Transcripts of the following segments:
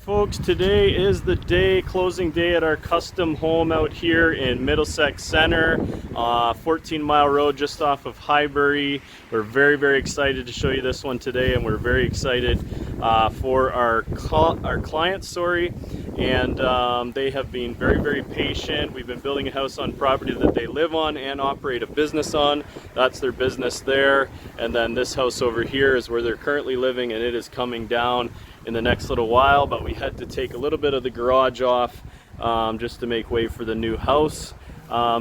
Folks, today is the day, closing day at our custom home out here in Middlesex Centre, 14-mile road just off of Highbury. We're very excited to show you this one today, and we're very excited for our client story. And they have been very patient. We've been building a house on property that they live on and operate a business on. That's their business there. And then this house over here is where they're currently living, and it is coming down in the next little while, but we had to take a little bit of the garage off just to make way for the new house.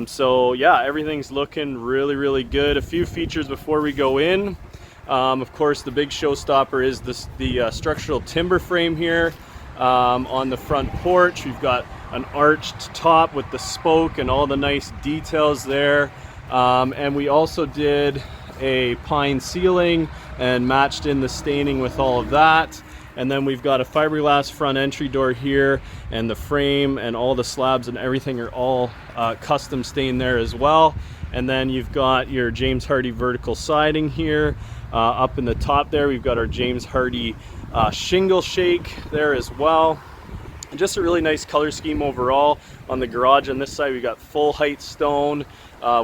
So yeah, everything's looking really good. A few features before we go in. Of course, the big showstopper is the structural timber frame here on the front porch. We've got an arched top with the spoke and all the nice details there. And we also did a pine ceiling and matched in the staining with all of that. And then we've got a fiberglass front entry door here, and the frame and all the slabs and everything are all custom stained there as well. And then you've got your James Hardie vertical siding here. Up in the top there, we've got our James Hardie shingle shake there as well. And just a really nice color scheme overall. On the garage on this side, we've got full height stone.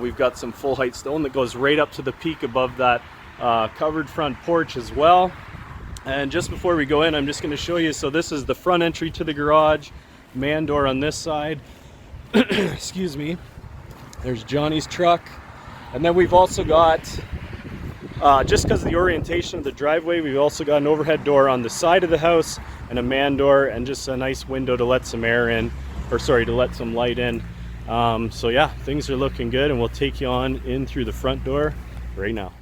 We've got some full height stone that goes right up to the peak above that covered front porch as well. And just before we go in, I'm just going to show you. So this is the front entry to the garage, man door on this side. Excuse me. There's Johnny's truck. And then we've also got, just because of the orientation of the driveway, we've also got an overhead door on the side of the house and a man door and just a nice window to let some air in, or sorry, to let some light in. So yeah, things are looking good, and we'll take you on in through the front door right now.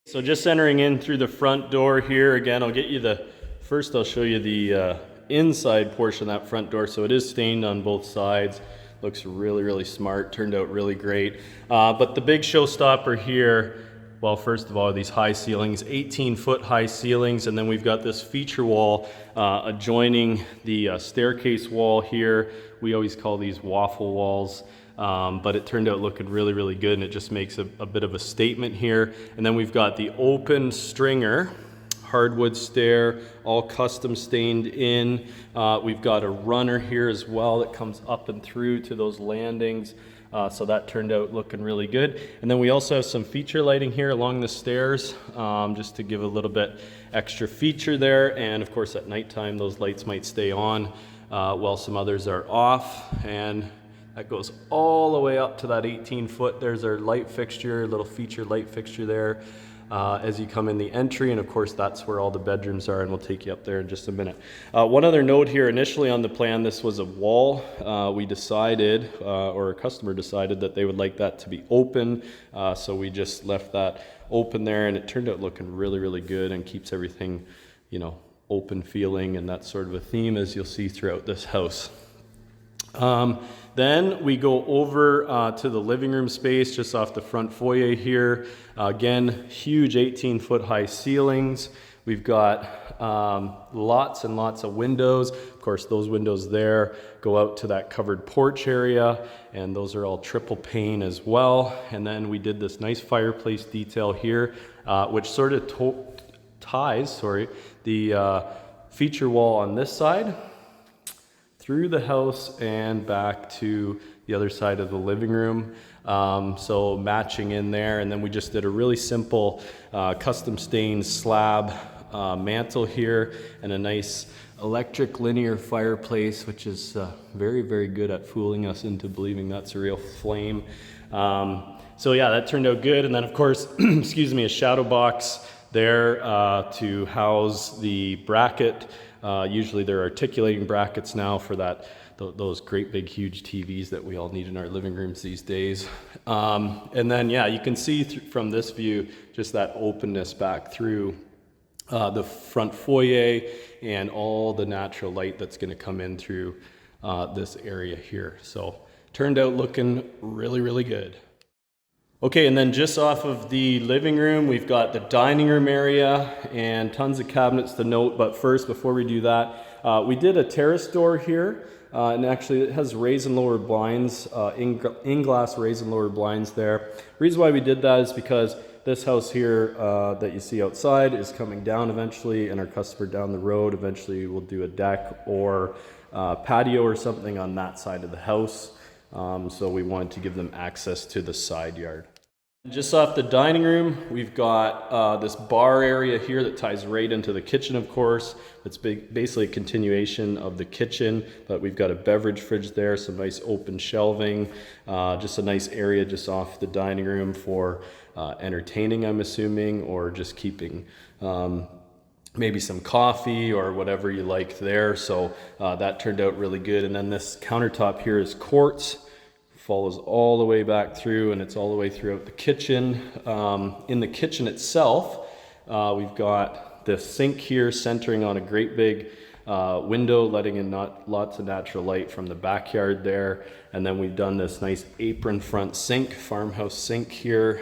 So just entering in through the front door here, again, I'll get you first I'll show you the inside portion of that front door. So it is stained on both sides. Looks really smart, turned out really great. But the big showstopper here, well, first of all, these high ceilings, 18-foot high ceilings, and then we've got this feature wall adjoining the staircase wall here. We always call these waffle walls. But it turned out looking really good, and it just makes a bit of a statement here. And then we've got the open stringer, hardwood stair, all custom stained in. We've got a runner here as well that comes up and through to those landings. So that turned out looking really good. And then we also have some feature lighting here along the stairs, just to give a little bit extra feature there. And of course at nighttime, those lights might stay on while some others are off. And that goes all the way up to that 18-foot. There's our light fixture, little feature light fixture there as you come in the entry. And of course, that's where all the bedrooms are, and we'll take you up there in just a minute. One other note here, initially on the plan, this was a wall. We decided, or a customer decided, that they would like that to be open. So we just left that open there, and it turned out looking really good and keeps everything, you know, open feeling, and that sort of a theme as you'll see throughout this house. Then we go over to the living room space just off the front foyer here. Again, huge 18-foot high ceilings. We've got lots and lots of windows. Of course, those windows there go out to that covered porch area, and those are all triple pane as well. And then we did this nice fireplace detail here, which sort of ties the feature wall on this side through the house and back to the other side of the living room. So matching in there. And then we just did a really simple custom stained slab mantle here, and a nice electric linear fireplace, which is very good at fooling us into believing that's a real flame. So yeah, that turned out good. And then of course, excuse me, a shadow box there to house the bracket. Usually they're articulating brackets now for those great big huge TVs that we all need in our living rooms these days. And then yeah, you can see from this view just that openness back through the front foyer and all the natural light that's going to come in through this area here. So turned out looking really good. Okay, and then just off of the living room, we've got the dining room area and tons of cabinets to note. But first, before we do that, we did a terrace door here. And actually it has raised and lowered blinds, in-glass raised and lowered blinds there. The reason why we did that is because this house here that you see outside is coming down eventually, and our customer down the road eventually will do a deck or patio or something on that side of the house. So we wanted to give them access to the side yard. Just off the dining room, we've got this bar area here that ties right into the kitchen, of course. It's basically a continuation of the kitchen, but we've got a beverage fridge there, some nice open shelving, just a nice area just off the dining room for entertaining, I'm assuming, or just keeping maybe some coffee or whatever you like there. So that turned out really good. And then this countertop here is quartz. Follows all the way back through, and it's all the way throughout the kitchen. In the kitchen itself, we've got the sink here centering on a great big window, letting in lots of natural light from the backyard there. And then we've done this nice apron front sink, farmhouse sink here,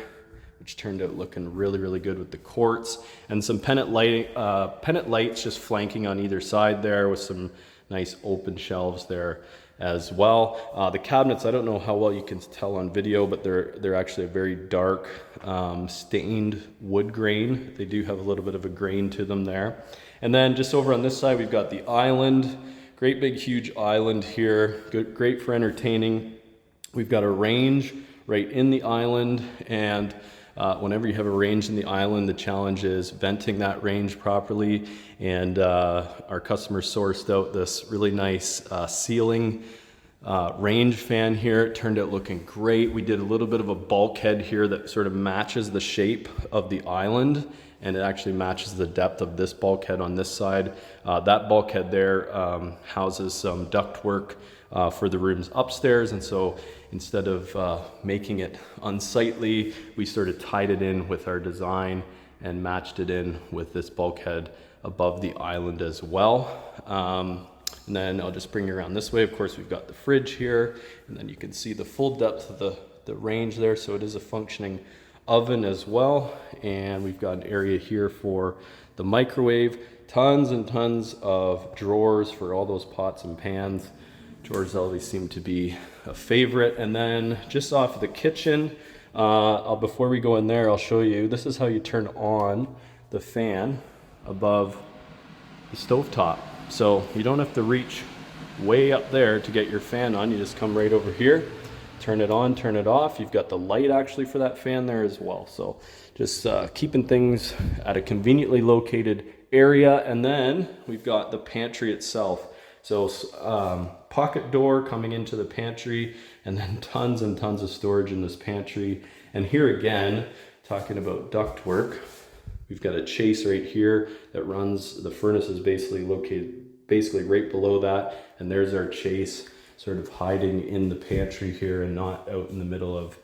which turned out looking really, really good with the quartz. And some pennant lights just flanking on either side there with some nice open shelves there as well. The cabinets, I don't know how well you can tell on video, but they're actually a very dark stained wood grain. They do have a little bit of a grain to them there. And then just over on this side, we've got the island. Great big huge island here, great for entertaining. We've got a range right in the island, and whenever you have a range in the island, the challenge is venting that range properly. And our customer sourced out this really nice ceiling range fan here. It turned out looking great. We did a little bit of a bulkhead here that sort of matches the shape of the island, and it actually matches the depth of this bulkhead on this side. That bulkhead there houses some ductwork for the rooms upstairs, and so instead of making it unsightly, we sort of tied it in with our design and matched it in with this bulkhead above the island as well. And then I'll just bring you around this way. Of course, we've got the fridge here, and then you can see the full depth of the range there. So it is a functioning oven as well. And we've got an area here for the microwave. Tons and tons of drawers for all those pots and pans. Drawers always seem to be a favorite. And then just off of the kitchen, before we go in there, I'll show you, this is how you turn on the fan above the stovetop. So you don't have to reach way up there to get your fan on. You just come right over here, turn it on, turn it off. You've got the light actually for that fan there as well. So just keeping things at a conveniently located area. And then we've got the pantry itself. So pocket door coming into the pantry, and then tons and tons of storage in this pantry. And here again, talking about ductwork, we've got a chase right here that runs, the furnace is basically located right below that, and there's our chase sort of hiding in the pantry here and not out in the middle of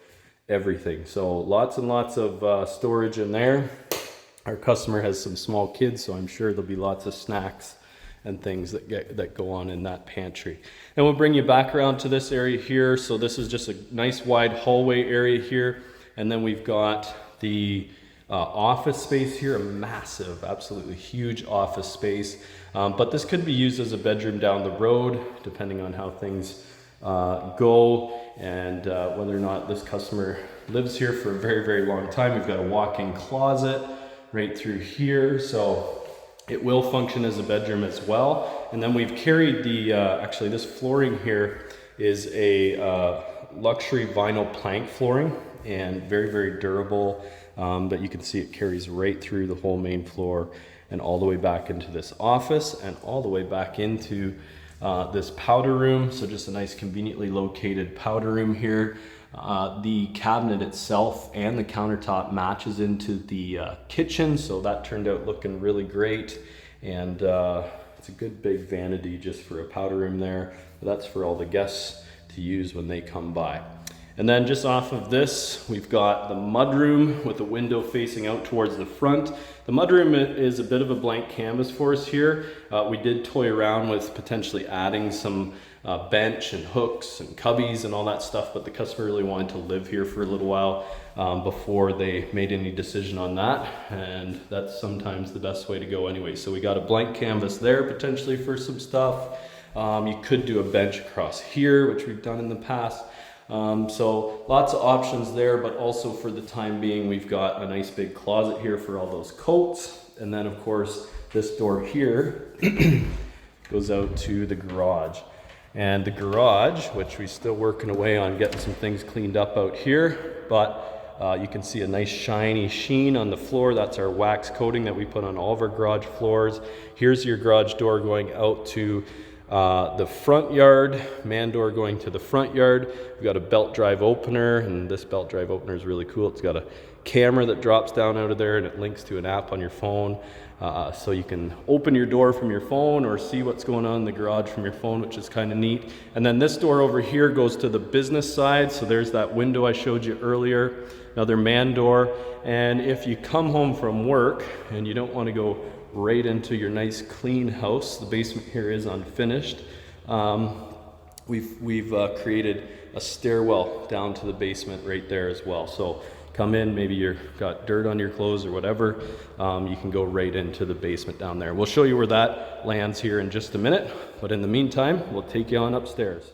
everything. So lots and lots of storage in there. Our customer has some small kids, so I'm sure there'll be lots of snacks and things that go on in that pantry. And we'll bring you back around to this area here. So this is just a nice wide hallway area here, and then we've got the office space here, a massive, absolutely huge office space. But this could be used as a bedroom down the road, depending on how things go and whether or not this customer lives here for a very, very long time. We've got a walk-in closet right through here, so it will function as a bedroom as well. And then we've carried the, actually this flooring here is a luxury vinyl plank flooring, and very, very durable. But you can see it carries right through the whole main floor and all the way back into this office and all the way back into this powder room. So just a nice conveniently located powder room here. The cabinet itself and the countertop matches into the kitchen, so that turned out looking really great. And it's a good big vanity just for a powder room there. That's for all the guests to use when they come by. And then just off of this, we've got the mudroom with a window facing out towards the front. The mudroom is a bit of a blank canvas for us here. We did toy around with potentially adding some bench and hooks and cubbies and all that stuff, but the customer really wanted to live here for a little while before they made any decision on that. And that's sometimes the best way to go anyway. So we got a blank canvas there potentially for some stuff. You could do a bench across here, which we've done in the past. So lots of options there, but also for the time being, we've got a nice big closet here for all those coats. And then of course, this door here goes out to the garage. And the garage, which we're still working away on getting some things cleaned up out here, but you can see a nice shiny sheen on the floor. That's our wax coating that we put on all of our garage floors. Here's your garage door going out to the front yard, man door going to the front yard. We've got a belt drive opener, and this belt drive opener is really cool. It's got a camera that drops down out of there, and it links to an app on your phone. So you can open your door from your phone or see what's going on in the garage from your phone, which is kind of neat. And then this door over here goes to the business side. So there's that window I showed you earlier, another man door. And if you come home from work and you don't want to go right into your nice clean house, the basement here is unfinished. We've created a stairwell down to the basement right there as well. So come in, maybe you've got dirt on your clothes or whatever, you can go right into the basement down there. We'll show you where that lands here in just a minute, but in the meantime, we'll take you on upstairs.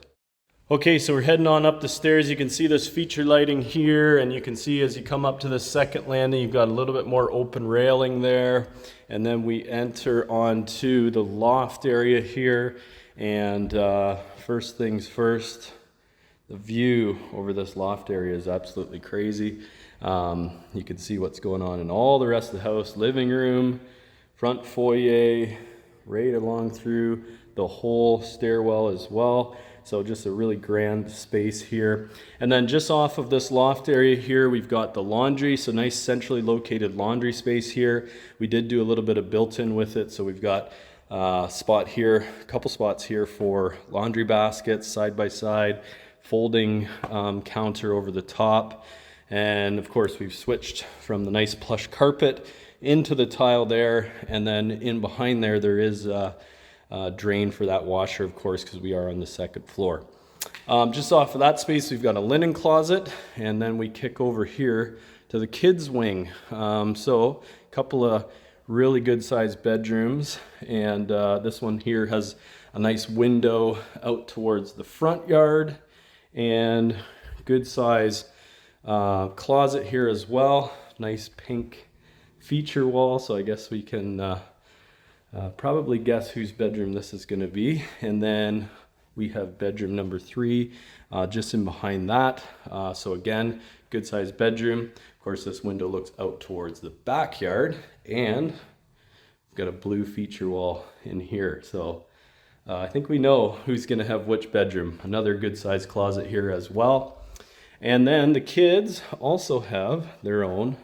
Okay, so we're heading on up the stairs. You can see this feature lighting here, and you can see as you come up to the second landing, you've got a little bit more open railing there. And then we enter onto the loft area here. And first things first, the view over this loft area is absolutely crazy. You can see what's going on in all the rest of the house. Living room, front foyer, right along through the whole stairwell as well. So just a really grand space here. And then just off of this loft area here, we've got the laundry. So nice centrally located laundry space here. We did do a little bit of built-in with it. So we've got a spot here, a couple spots here for laundry baskets, side by side, folding counter over the top. And of course, we've switched from the nice plush carpet into the tile there. And then in behind there, there is drain for that washer, of course, because we are on the second floor. Just off of that space, we've got a linen closet, and then we kick over here to the kids' wing. So a couple of really good sized bedrooms, and this one here has a nice window out towards the front yard, and good size closet here as well. Nice pink feature wall, so I guess we can probably guess whose bedroom this is going to be. And then we have bedroom number 3 just in behind that. So again, good sized bedroom. Of course, this window looks out towards the backyard, and we've got a blue feature wall in here. So I think we know who's going to have which bedroom. Another good sized closet here as well. And then the kids also have their own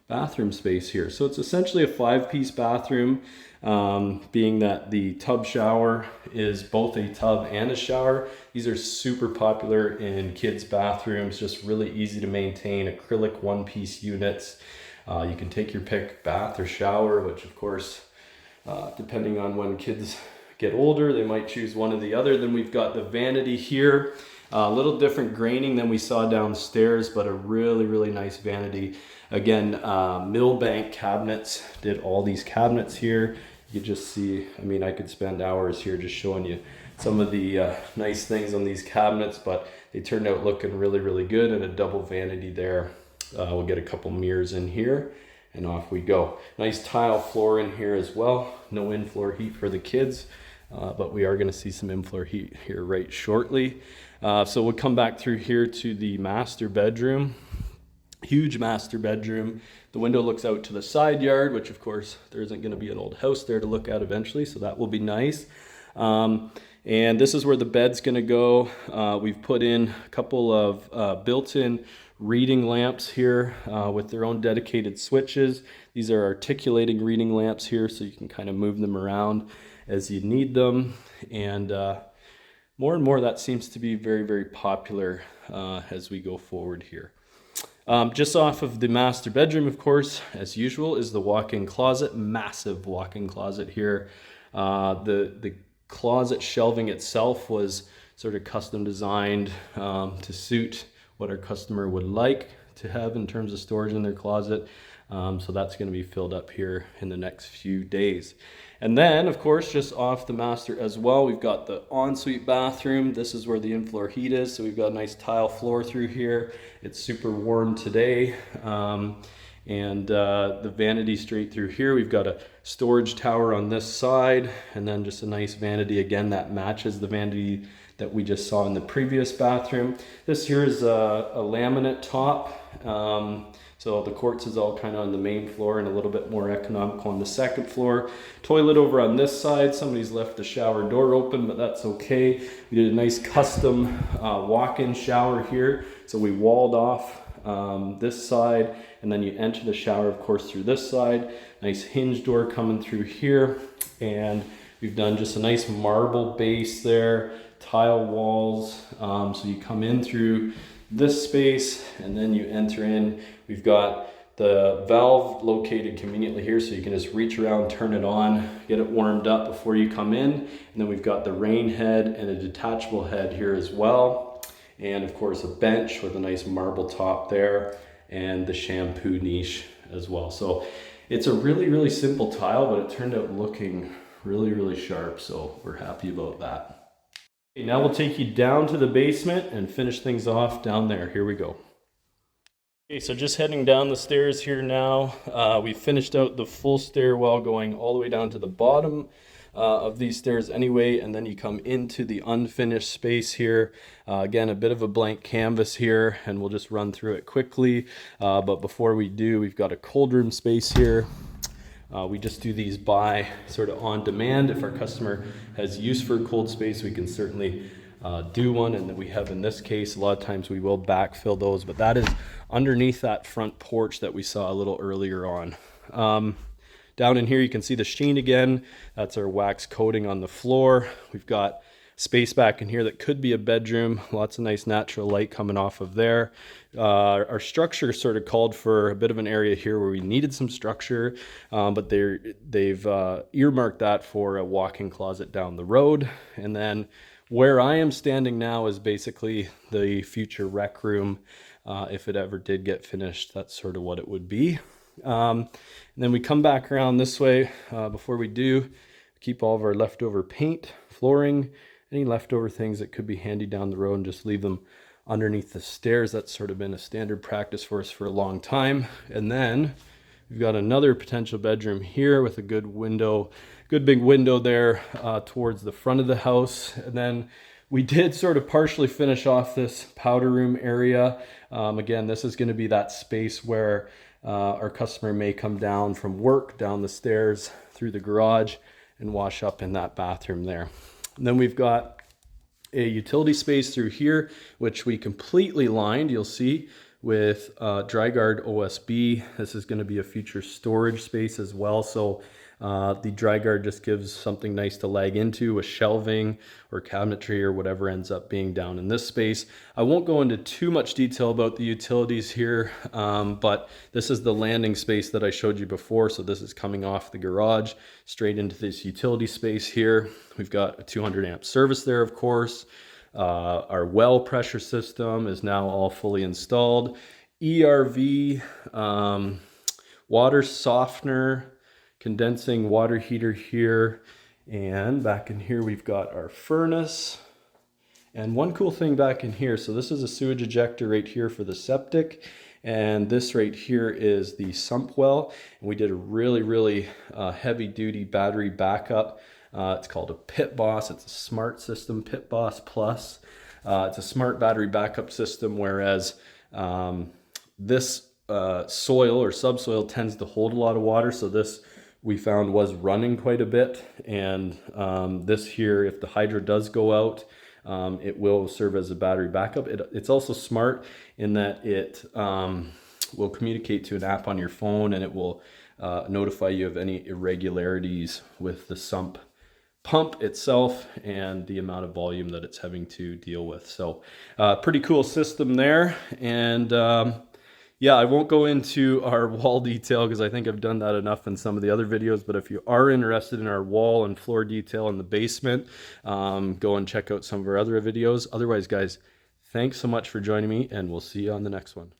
bathroom space here. So it's essentially a 5-piece bathroom, being that the tub shower is both a tub and a shower. These are super popular in kids' bathrooms, just really easy to maintain, acrylic 1-piece units. You can take your pick, bath or shower, which of course, depending on when kids get older, they might choose one or the other. Then we've got the vanity here. A little different graining than we saw downstairs, but a really, really nice vanity. Again, Millbank cabinets did all these cabinets here. You can just see, I mean, I could spend hours here just showing you some of the nice things on these cabinets, but they turned out looking really, really good. And a double vanity there. We'll get a couple mirrors in here, and off we go. Nice tile floor in here as well. No in-floor heat for the kids, but we are going to see some in-floor heat here right shortly. So we'll come back through here to the master bedroom. Huge master bedroom. The window looks out to the side yard, which of course there isn't going to be an old house there to look at eventually, so that will be nice. And this is where the bed's going to go. We've put in a couple of built-in reading lamps here with their own dedicated switches. These are articulating reading lamps here, so you can kind of move them around as you need them. And more and more that seems to be very, very popular as we go forward here. Just off of the master bedroom, of course, as usual, is the walk-in closet. Massive walk-in closet here. The closet shelving itself was sort of custom designed to suit what our customer would like to have in terms of storage in their closet. So that's going to be filled up here in the next few days. And then, of course, just off the master as well, we've got the ensuite bathroom. This is where the in-floor heat is. So we've got a nice tile floor through here. It's super warm today. The vanity straight through here. We've got a storage tower on this side, and then just a nice vanity again that matches the vanity that we just saw in the previous bathroom. This here is a laminate top. So the quartz is all kind of on the main floor and a little bit more economical on the second floor. Toilet over on this side. Somebody's left the shower door open, but that's okay. We did a nice custom walk-in shower here. So we walled off this side, and then you enter the shower, of course, through this side. Nice hinge door coming through here, and we've done just a nice marble base there, tile walls. So you come in through this space, and then you enter in. We've got the valve located conveniently here, so you can just reach around, turn it on, get it warmed up before you come in. And then we've got the rain head and a detachable head here as well. And of course a bench with a nice marble top there, and the shampoo niche as well. So it's a really, really simple tile, but it turned out looking really, really sharp. So we're happy about that. Okay, now we'll take you down to the basement and finish things off down there. Here we go. Okay, so just heading down the stairs here now. We finished out the full stairwell going all the way down to the bottom of these stairs anyway, and then you come into the unfinished space here. Again, a bit of a blank canvas here, and we'll just run through it quickly. But before we do, we've got a cold room space here. We just do these by sort of on demand. If our customer has use for a cold space, we can certainly do one, and that we have in this case. A lot of times we will backfill those, but that is underneath that front porch that we saw a little earlier on. Down in here you can see the sheen again. That's our wax coating on the floor. We've got space back in here that could be a bedroom. Lots of nice natural light coming off of there. Our structure sort of called for a bit of an area here where we needed some structure, but they've earmarked that for a walk-in closet down the road. And then where I am standing now is basically the future rec room. If it ever did get finished, that's sort of what it would be. And then we come back around this way. Before we do, keep all of our leftover paint, flooring, any leftover things that could be handy down the road, and just leave them underneath the stairs. That's sort of been a standard practice for us for a long time. And then we've got another potential bedroom here with a good window, good big window there towards the front of the house. And then we did sort of partially finish off this powder room area. Again, this is going to be that space where our customer may come down from work, down the stairs, through the garage, and wash up in that bathroom there. And then we've got a utility space through here, which we completely lined, you'll see, with DryGuard OSB. This is going to be a future storage space as well. So the DryGuard just gives something nice to lag into with shelving or cabinetry or whatever ends up being down in this space. I won't go into too much detail about the utilities here, but this is the landing space that I showed you before. So this is coming off the garage straight into this utility space here. We've got a 200 amp service there, of course. Our well pressure system is now all fully installed. ERV, water softener, condensing water heater here, and back in here we've got our furnace. And one cool thing back in here, so this is a sewage ejector right here for the septic, and this right here is the sump well. And we did a really heavy duty battery backup. It's called a Pit Boss. It's a smart system, Pit Boss Plus. It's a smart battery backup system, whereas this soil or subsoil tends to hold a lot of water. So this we found was running quite a bit. And this here, if the hydro does go out, it will serve as a battery backup. It's also smart in that it will communicate to an app on your phone, and it will notify you of any irregularities with the pump itself and the amount of volume that it's having to deal with. So pretty cool system there. And yeah, I won't go into our wall detail because I think I've done that enough in some of the other videos, but if you are interested in our wall and floor detail in the basement, go and check out some of our other videos. Otherwise, guys, thanks so much for joining me, and we'll see you on the next one.